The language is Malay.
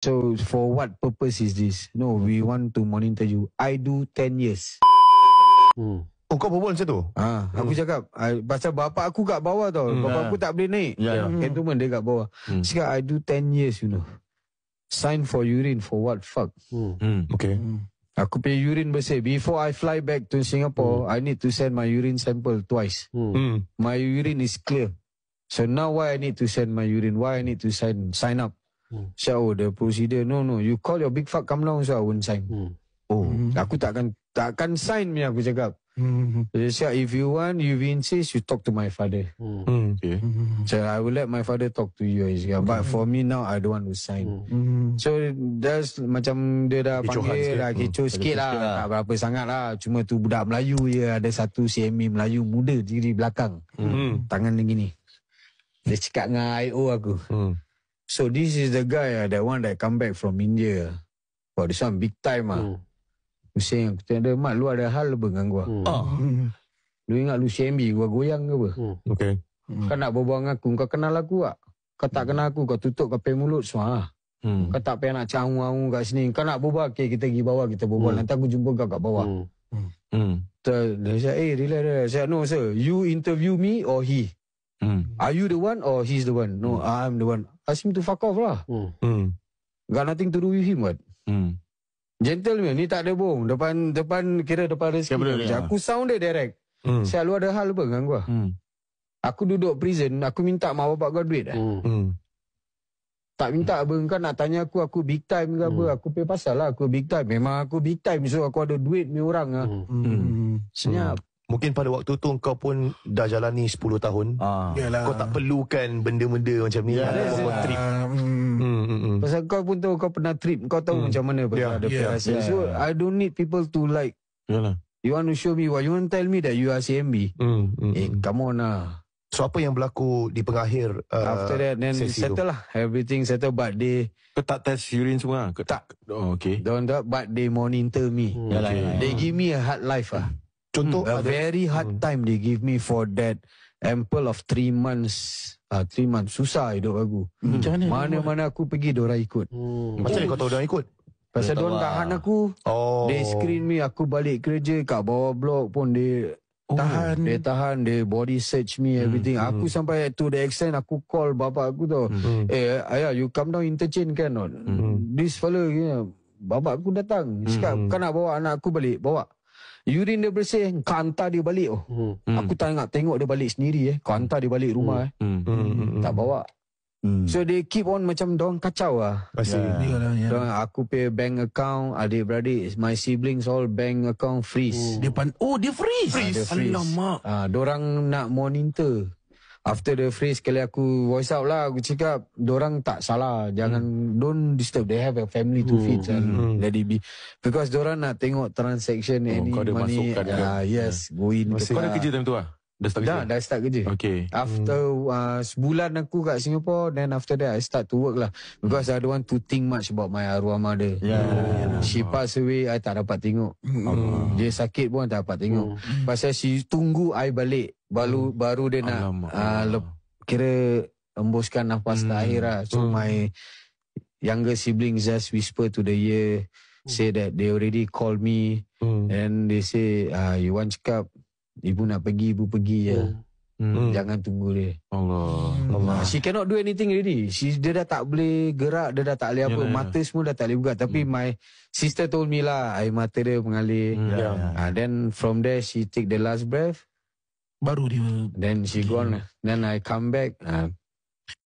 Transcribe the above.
So for what purpose is this? No, we want to monitor you. I do 10 years. Oh, kau berbual macam tu? Aku cakap, pasal bapak aku kat bawah tau. Bapak aku tak boleh naik. Gentleman dia kat bawah. Cakap, I do 10 years, you know. Sign for urine for what? Fuck. Okay. Aku pay urine bersih. Before I fly back to Singapore, I need to send my urine sample twice. My urine is clear. So now why I need to send my urine? Why I need to sign up? So the procedure, no, you call your big fuck come down, so I won't sign. Aku takkan sign ni, aku cakap. Dia cakap, if you want, you insist, you talk to my father. Okay. So I will let my father talk to you. But for me now, I don't want to sign. So that's macam dia dah panggil dah, kecoh sikit lah. Tak berapa sangat lah. Cuma tu budak Melayu je. Ada satu CME Melayu muda diri belakang. Tangan dia gini. Dia cakap dengan IO aku. So this is the guy, that one that come back from India. Wow, this one big time lah. Hussein, aku tanya dia, Mat, lu ada hal apa dengan gua? Lu ingat lu CMB, gua goyang ke apa? Okay. Kau nak berbual dengan aku, kau kenal aku tak? Kau tak kenal aku, kau tutup kau mulut semua. Kau tak payah nak caung-caung kat sini. Kau nak berbual, okay, kita pergi bawah, kita berbual. Nanti aku jumpa kau kat bawah. Dia cakap, relax. Saya cakap, no sir, you interview me or he? Are you the one or he's the one? No, I'm the one. Ask him to fuck off lah. Got nothing to do with him, what? Gentleman, ni tak ada bohong. Depan rezeki. Aku sound dia direct. Saya lu ada hal apa dengan gua? Aku duduk prison, aku minta mak bapak kau duit. Tak minta apa, kau nak tanya aku big time ke apa? Aku pay pasal lah, aku big time. Memang aku big time, so aku ada duit ni orang lah. Senyap. Mungkin pada waktu tu kau pun dah jalani 10 tahun. Kau tak perlukan benda-benda macam ni. Kau trip. Pasal kau pun tahu, kau pernah trip. Kau tahu macam mana pasal ada perasaan. So I don't need people to like. You want to show me what? You want to tell me that you are CMB? Come on lah. So apa yang berlaku di pengakhir after that, then settle lah. Everything settle, but they... Kau tak test urine semua? Tak. Oh, okay. Don't, but they monitor me. They give me a hard life lah. Contoh a very hard time they give me for that ample of 3 months. 3 months susah hidup aku. Mana-mana aku pergi diorang ikut. Macam mana kau tahu diorang ikut? Pasal diorang tahan aku. They screen me, aku balik kerja kat bawah blok pun dia tahan, dia body search me everything. Aku sampai to the extent aku call bapak aku tau. Ayah, you come down interchange kan not? This fella, bapak aku datang. Cakap, kau nak bawa anak aku balik? Bawa. Urine dia bersih, kau hantar dia balik. Aku tak nak tengok dia balik sendiri. Kau hantar dia balik rumah. Tak bawa. So they keep on macam dorang kacau lah. Aku pay bank account, adik-beradik, my siblings all bank account freeze. Dia freeze? Alamak. Dorang nak monitor. After the freeze, kali aku voice out lah, aku cakap, dorang tak salah. Jangan, don't disturb. They have a family to feed. Let it be. Because dorang nak tengok transaction, any money. Yes, go in. Kau ada kerja time tu lah? Dah start kerja. Okay. After sebulan aku kat Singapore, then after that I start to work lah. Because I don't want to think much about my arwah mother. She passed away, I tak dapat tengok. Dia sakit pun tak dapat tengok. Pasal she tunggu I balik. Baru dia nak kira embuskan nafas terakhir lah. So my younger siblings just whisper to the ear, say that they already called me. And they say, you want cakap, ibu nak pergi, ibu pergi je. Jangan tunggu dia. Allah. She cannot do anything already. Dia dah tak boleh gerak, dia dah tak boleh apa. Mata semua dah tak boleh buka. Tapi my sister told me lah, air mata dia mengalir. Then from there, she take the last breath. Baru dia. Then she gone. Then I come back.